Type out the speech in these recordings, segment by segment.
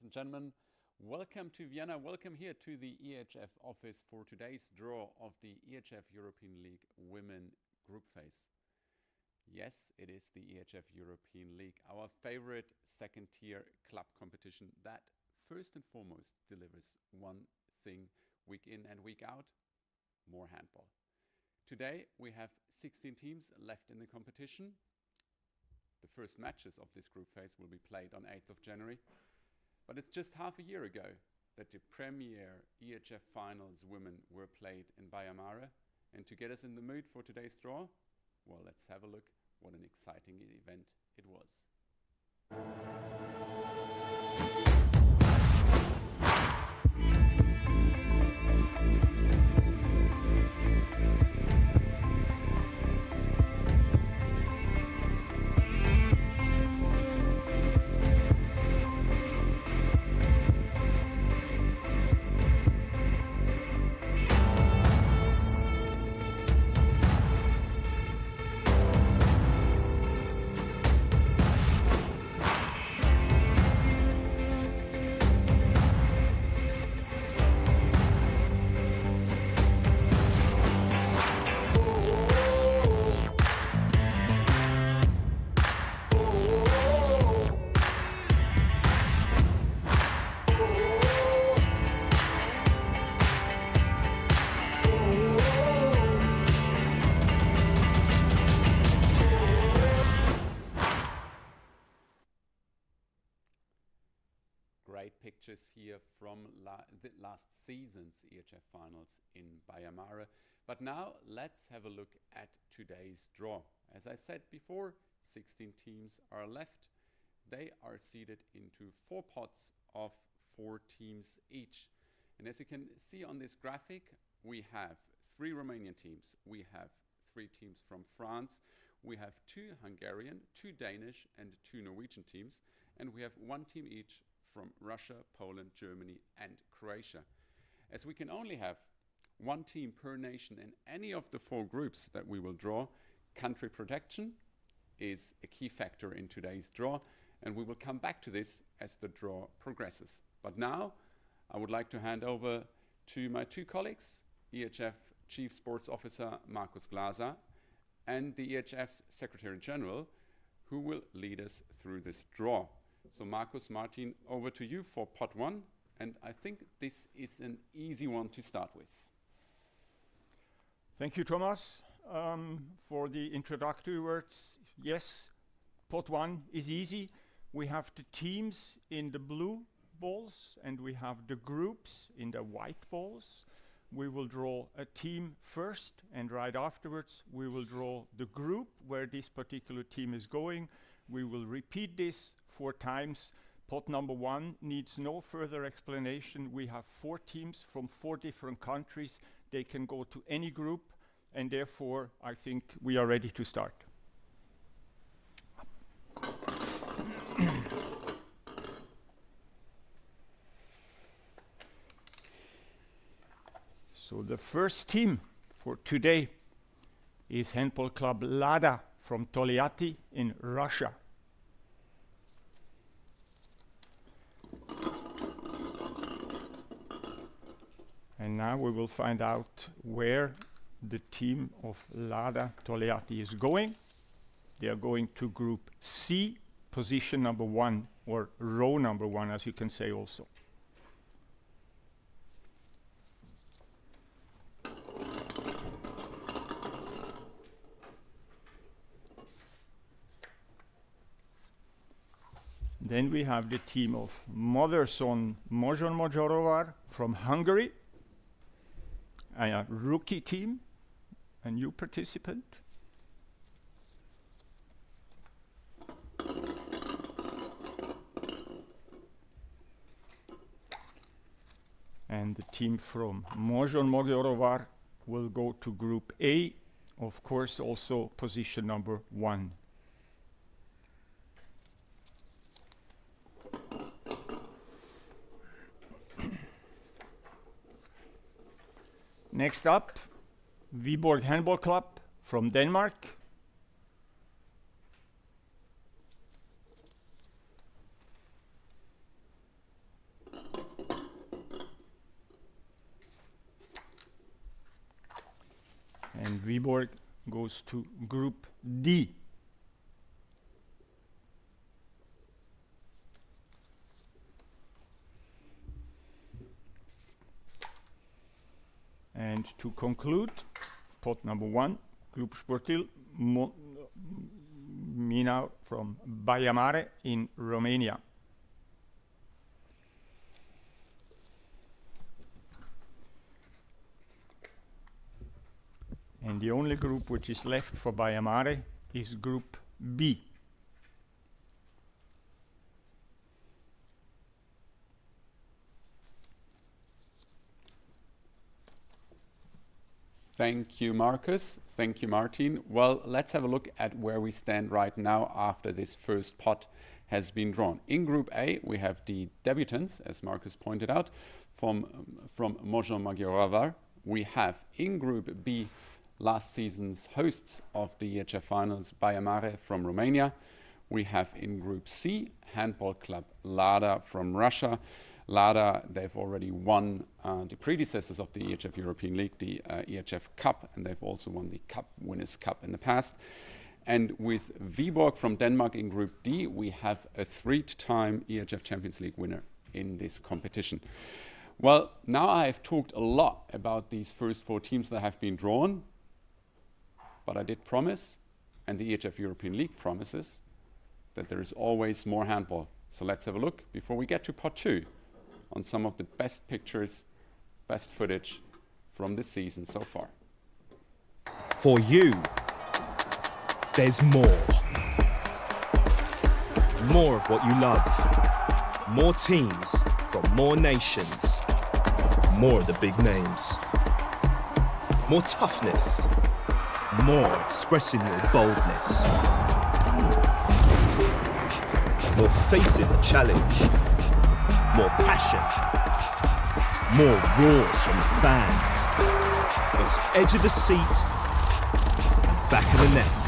and gentlemen. Welcome to Vienna. Welcome here to the EHF office for today's draw of the EHF European League Women group phase. Yes, it is the EHF European League, our favorite second-tier club competition that first and foremost delivers one thing week in and week out: more handball. Today we have 16 teams left in the competition. The first matches of this group phase will be played on 8th of January. But it's just half a year ago that the premier EHF finals women were played in Baia. And to get us in the mood for today's draw, well, let's have a look what an exciting event it was. Great pictures here from the last season's EHF finals in Baia. But now let's have a look at today's draw. As I said before, 16 teams are left. They are seeded into 4 pots of 4 teams each. And as you can see on this graphic, we have 3 Romanian teams. We have 3 teams from France. We have 2 Hungarian, 2 Danish and 2 Norwegian teams. And we have 1 team each from Russia, Poland, Germany and Croatia. As we can only have 1 team per nation in any of the 4 groups that we will draw, country protection is a key factor in today's draw, and we will come back to this as the draw progresses. But now I would like to hand over to my 2 colleagues, EHF Chief Sports Officer Markus Glaser and the EHF's Secretary General, who will lead us through this draw. So Markus, Martin, over to you for pot 1, and I think this is an easy one to start with. Thank you, Thomas, for the introductory words. Yes, pot 1 is easy. We have the teams in the blue balls and we have the groups in the white balls. We will draw a team first, and right afterwards we will draw the group where this particular team is going. We will repeat this 4 times. Pot number 1 needs no further explanation. We have 4 teams from 4 different countries. They can go to any group, and therefore I think we are ready to start. So the first team for today is Handball Club Lada from Tolyatti in Russia. And now we will find out where the team of Lada Tolyatti is going. They are going to Group C, position number 1, or row number 1, as you can say also. Then we have the team of Motherson Mojon from Hungary, a rookie team, a new participant. And the team from Mojon Mogiorovar will go to Group A, of course also position number 1. Next up, Viborg Handball Club from Denmark. Viborg goes to Group D. And to conclude, pot number 1, Club Sportil Mina from Baia Mare in Romania. And the only group which is left for Baia Mare is Group B. Thank you, Marcus. Thank you, Martin. Well, let's have a look at where we stand right now after this first pot has been drawn. In Group A, we have the debutants, as Marcus pointed out, from Mojon Magyarovar. We have in Group B last season's hosts of the EHF finals, Baia Mare from Romania. We have in Group C, Handball Club Lada from Russia. Lada, they've already won the predecessors of the EHF European League, the EHF Cup, and they've also won the Cup Winners' Cup in the past. And with Viborg from Denmark in Group D, we have a 3-time EHF Champions League winner in this competition. Well, now I have talked a lot about these first 4 teams that have been drawn, but I did promise, and the EHF European League promises, that there is always more handball. So let's have a look, before we get to pot 2, on some of the best pictures, best footage from this season so far. For you, there's more. More of what you love. More teams from more nations. More of the big names. More toughness. More expressing your boldness. More facing the challenge. More passion. More roars from the fans. It's edge of the seat, back of the net.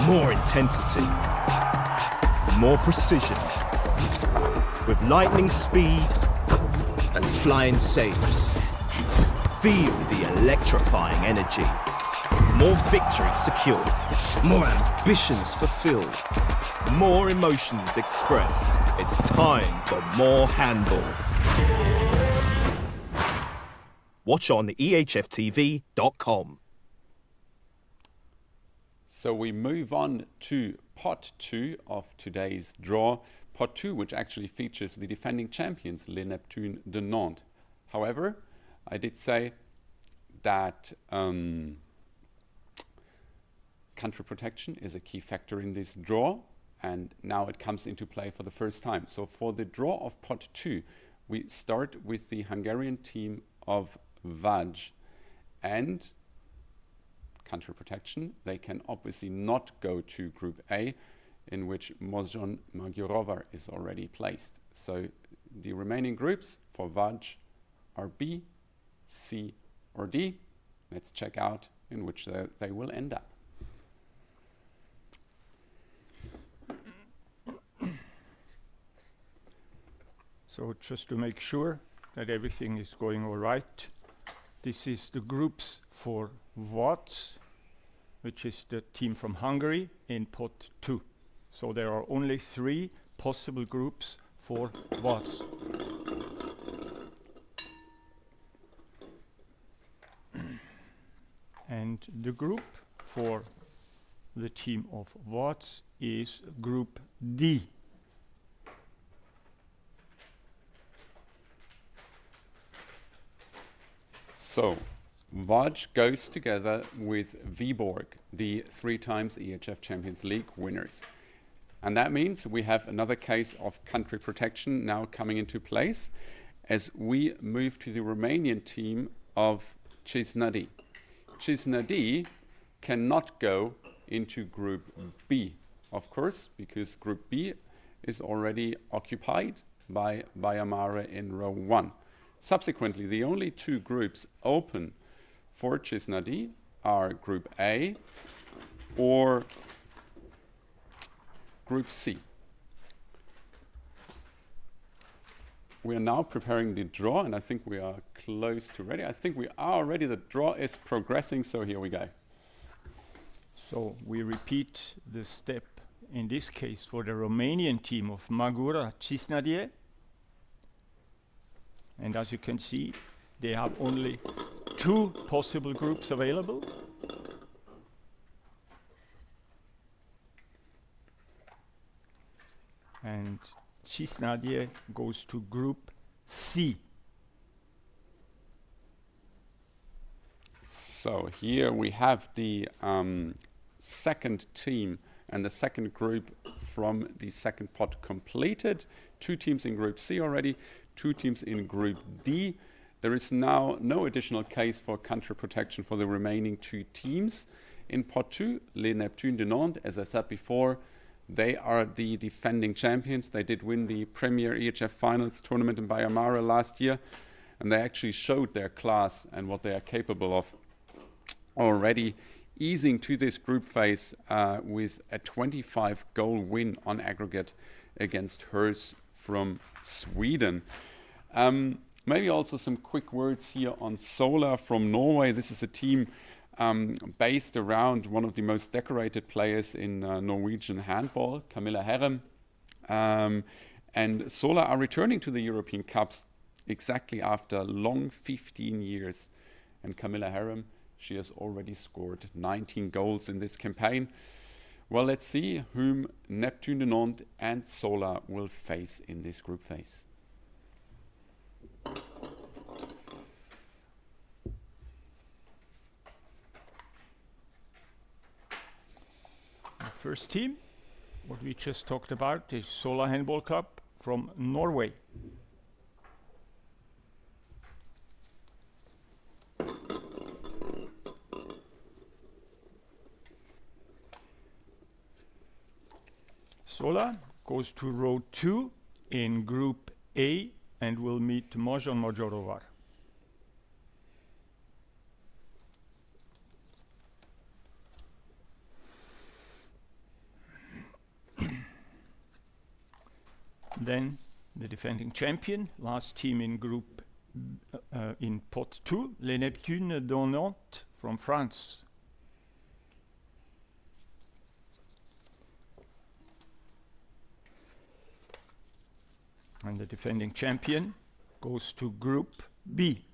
More intensity. More precision. With lightning speed and flying saves. Feel the electrifying energy. More victories secured. More ambitions fulfilled. More emotions expressed. It's time for more handball. Watch on EHFTV.com. So we move on to pot 2 of today's draw. Pot 2, which actually features the defending champions, Les Neptunes de Nantes. However, I did say that country protection is a key factor in this draw, and now it comes into play for the first time. So for the draw of pot 2, we start with the Hungarian team of Vaj, and country protection, they can obviously not go to Group A, in which Mojon Magyarovar is already placed. So the remaining groups for Vaj are B, C, or D. Let's check out in which they will end up. So just to make sure that everything is going all right, this is the groups for Vaj, which is the team from Hungary, in pot 2. So there are only 3 possible groups for Vaj. And the group for the team of Vaj is Group D. So, Vaj goes together with Viborg, the 3 times EHF Champions League winners. And that means we have another case of country protection now coming into place as we move to the Romanian team of Cisnadi. Cisnadi cannot go into Group B, of course, because Group B is already occupied by Baia Mare in row 1. Subsequently, the only 2 groups open for Cisnadi are Group A or Group C. We are now preparing the draw, and I think we are close to ready. I think we are ready. The draw is progressing, so here we go. So we repeat the step, in this case for the Romanian team of Magura Cisnadie. And as you can see, they have only 2 possible groups available. And Cisnadie goes to group C. So here we have the second team and the second group from the second pot completed. 2 teams in group C already, 2 teams in group D. There is now no additional case for country protection for the remaining 2 teams. In pot 2, Les Neptunes de Nantes, as I said before, they are the defending champions. They did win the Premier EHF Finals tournament in Baia last year, and they actually showed their class and what they are capable of already, easing to this group phase with a 25-goal win on aggregate against hers from Sweden. Maybe also some quick words here on Sola from Norway. This is a team based around one of the most decorated players in Norwegian handball, Camilla Herrem. And Sola are returning to the European Cups exactly after a long 15 years. And Camilla Herrem, she has already scored 19 goals in this campaign. Well, let's see whom Neptune de Nantes and Sola will face in this group phase. The first team, what we just talked about, is Sola Handball Club from Norway. Sola goes to row 2 in group A and will meet Mojon Mojorovar. Then the defending champion, last team in group in pot 2, Les Neptunes de Nantes from France. And the defending champion goes to group B.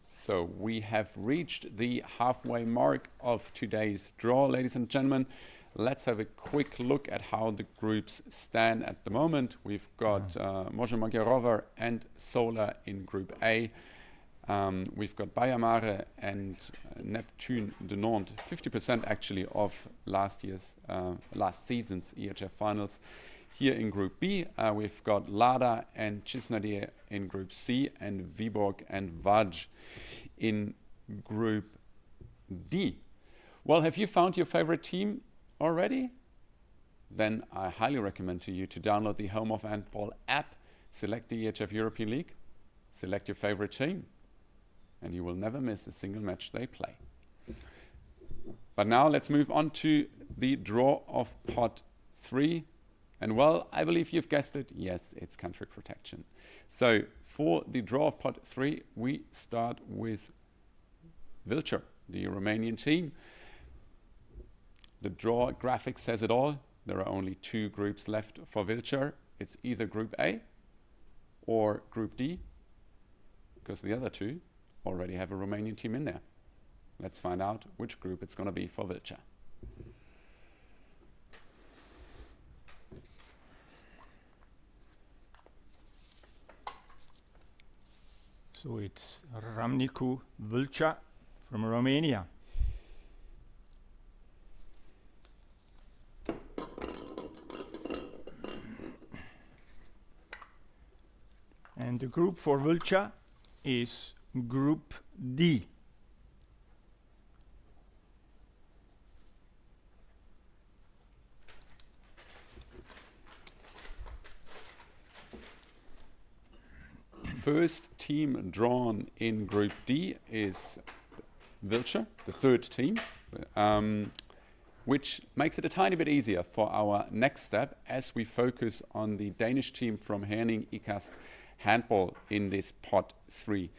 So we have reached the halfway mark of today's draw, ladies and gentlemen. Let's have a quick look at how the groups stand at the moment. We've got Mojon Mojorovar and Sola in group A. We've got Baia and Neptune de Nantes, 50% actually of last season's EHF finals. Here in Group B, we've got Lada and Cisnadie in Group C, and Viborg and Vaj in Group D. Well, have you found your favorite team already? Then I highly recommend to you to download the Home of Handball app, select the EHF European League, select your favorite team, and you will never miss a single match they play. But now let's move on to the draw of pot 3. And well, I believe you've guessed it. Yes, it's country protection. So for the draw of pot 3, we start with Vilcher, the Romanian team. The draw graphic says it all. There are only 2 groups left for Vilcher. It's either Group A or Group D, because the other 2 already have a Romanian team in there. Let's find out which group it's going to be for Vilcher. So it's Ramnicu Vâlcea from Romania. And the group for Vâlcea is Group D. First team drawn in Group D is Vilcher, the 3rd team, which makes it a tiny bit easier for our next step as we focus on the Danish team from Herning IKAST Handball in this pot 3.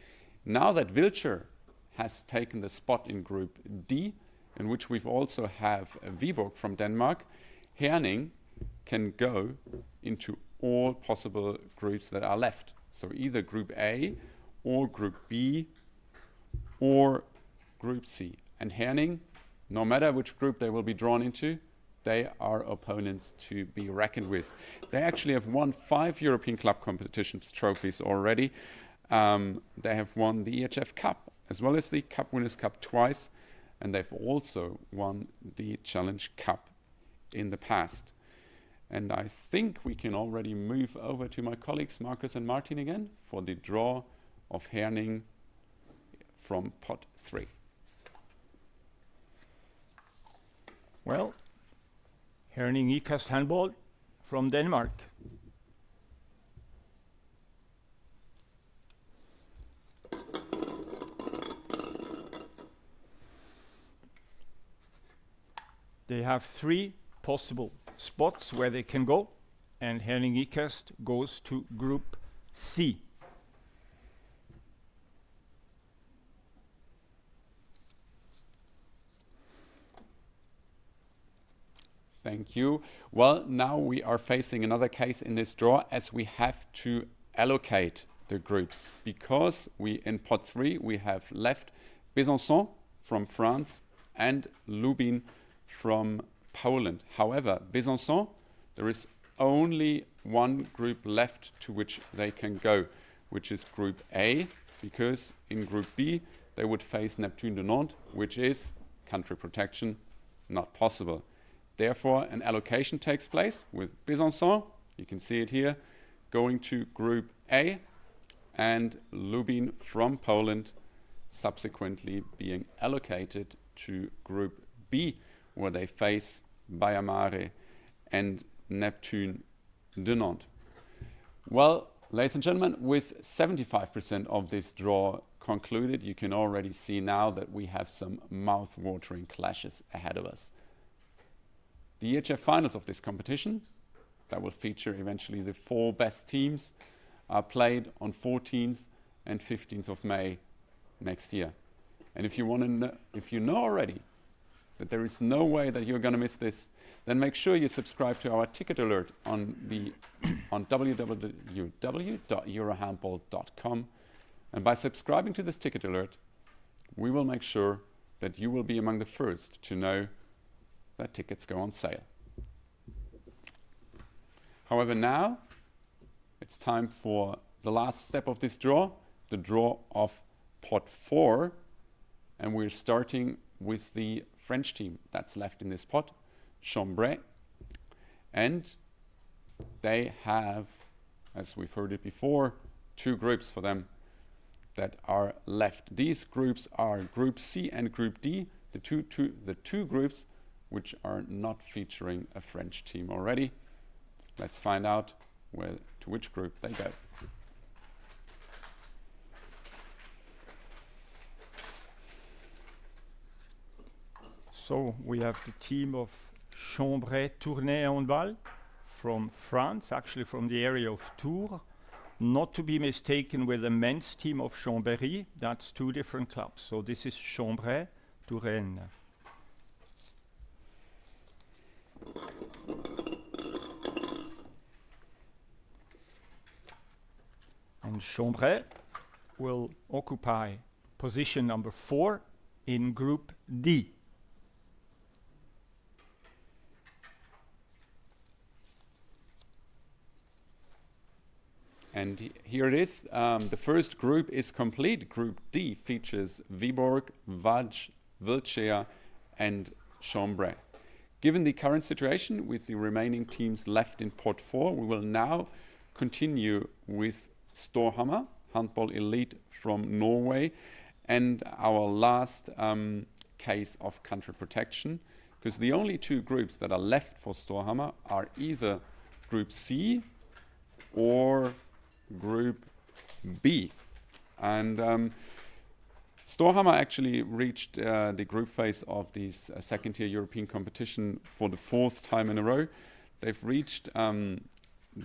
Now that Wiltshire has taken the spot in Group D, in which we've also have Viborg from Denmark, Herning can go into all possible groups that are left. So either Group A or Group B or Group C. And Herning, no matter which group they will be drawn into, they are opponents to be reckoned with. They actually have won 5 European club competitions trophies already. They have won the EHF Cup as well as the Cup Winners' Cup twice, and they've also won the Challenge Cup in the past. And I think we can already move over to my colleagues Markus and Martin again for the draw of Herning from pot 3. Well, Herning IKAST Handball from Denmark. They have 3 possible spots where they can go, and Herning IKAST goes to Group C. Thank you. Well, now we are facing another case in this draw as we have to allocate the groups, because we in pot 3 we have left Besançon from France and Lubin from Poland. However, Besançon, there is only one group left to which they can go, which is Group A, because in Group B they would face Neptune de Nantes, which is country protection, not possible. Therefore, an allocation takes place with Besançon, you can see it here, going to Group A, and Lubin from Poland subsequently being allocated to Group B, where they face Baia Mare and Neptune de Nantes. Well, ladies and gentlemen, with 75% of this draw concluded, you can already see now that we have some mouth-watering clashes ahead of us. The EHF finals of this competition, that will feature eventually the 4 best teams, are played on 14th and 15th of May next year. And if you know already that there is no way that you're going to miss this, then make sure you subscribe to our ticket alert on www.eurohandball.com. And by subscribing to this ticket alert, we will make sure that you will be among the first to know that tickets go on sale. However, now it's time for the last step of this draw, the draw of pot 4, and we're starting with the French team that's left in this pot, Chambray, and they have, as we've heard it before, 2 groups for them that are left. These groups are Group C and Group D, the two groups which are not featuring a French team already. Let's find out to which group they go. So we have the team of Chambray Tournai Handball from France, actually from the area of Tours, not to be mistaken with the men's team of Chambéry. That's 2 different clubs. So this is Chambray Touraine. And Chambray will occupy position number 4 in Group D. And here it is. The first group is complete. Group D features Viborg, Vajj, Wiltshire and Chambray. Given the current situation with the remaining teams left in pot 4, we will now continue with Storhamar, Handball Elite from Norway, and our last case of country protection, because the only 2 groups that are left for Storhamar are either Group C or Group B. And Storhamar actually reached the group phase of this second-tier European competition for the 4th time in a row. They've reached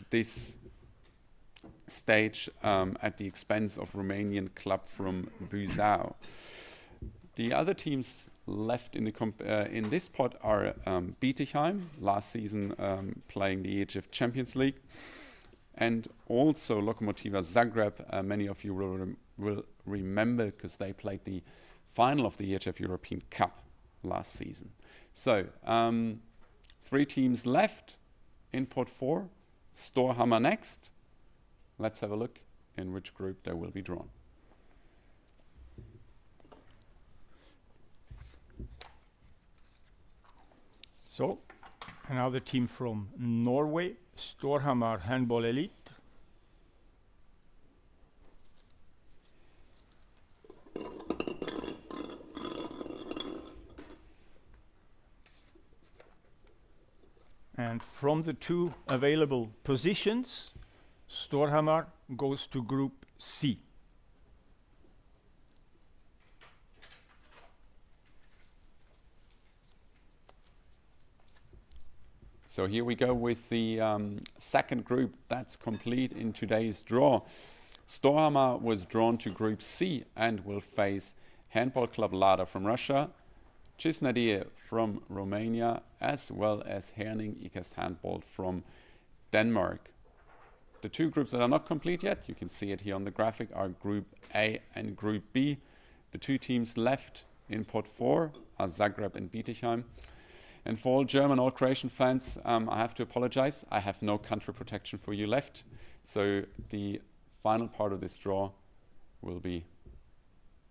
this stage at the expense of Romanian club from Buzău. The other teams left in the in this pot are Bietigheim, last season playing the EHF Champions League, and also Lokomotiva Zagreb. Many of you will remember because they played the final of the EHF European Cup last season. So 3 teams left in pot 4. Storhamar next. Let's have a look in which group they will be drawn. So, another team from Norway, Storhamar Handball Elite. And from the 2 available positions, Storhamar goes to Group C. So here we go with the second group that's complete in today's draw. Storhamar was drawn to Group C and will face Handball Club Lada from Russia, Cisnadie from Romania, as well as Herning IKAST Handball from Denmark. The 2 groups that are not complete yet, you can see it here on the graphic, are Group A and Group B. The 2 teams left in pot 4 are Zagreb and Bietigheim. And for all German, all Croatian fans, I have to apologize. I have no country protection for you left. So the final part of this draw will be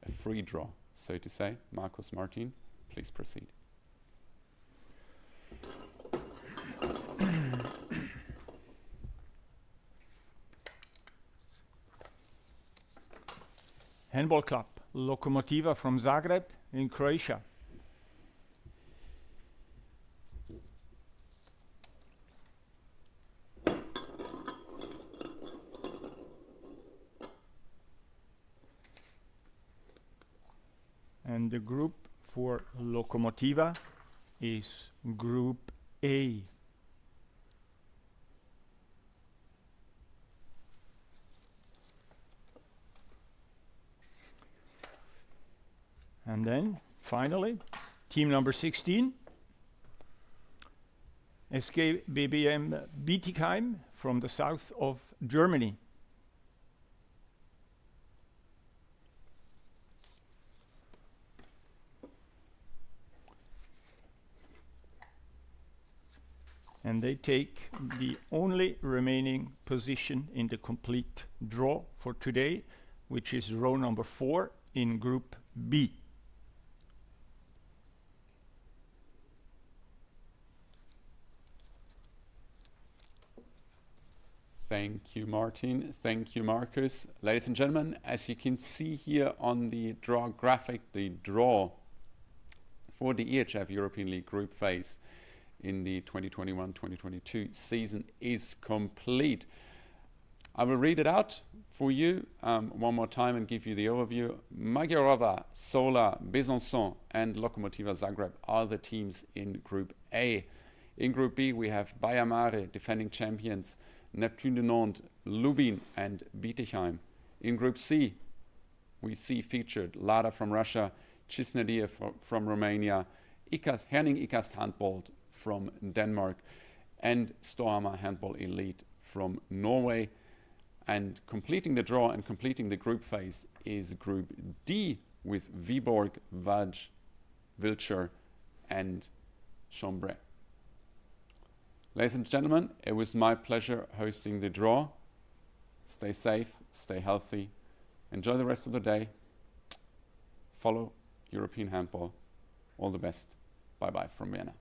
a free draw, so to say. Markus, Martin, please proceed. Handball Club, Lokomotiva from Zagreb in Croatia. And the group for Lokomotiva is Group A. And then, finally, team number 16, SK BBM Bietigheim from the south of Germany. And they take the only remaining position in the complete draw for today, which is row number 4 in Group B. Thank you, Martin. Thank you, Marcus. Ladies and gentlemen, as you can see here on the draw graphic, the draw for the EHF European League group phase in the 2021-2022 season is complete. I will read it out for you one more time and give you the overview. Magyarova, Sola, Besançon and Lokomotiva Zagreb are the teams in Group A. In Group B we have Baia Mare, defending champions, Neptune de Nantes, Lubin and Bietigheim. In Group C we see featured Lada from Russia, Cisnadie from Romania, Herning IKAST Handball from Denmark and Storhamar Handball Elite from Norway. And completing the draw and completing the group phase is Group D with Viborg, Vaj, Wiltshire and Chambray. Ladies and gentlemen, it was my pleasure hosting the draw. Stay safe, stay healthy, enjoy the rest of the day. Follow European Handball. All the best. Bye-bye from Vienna.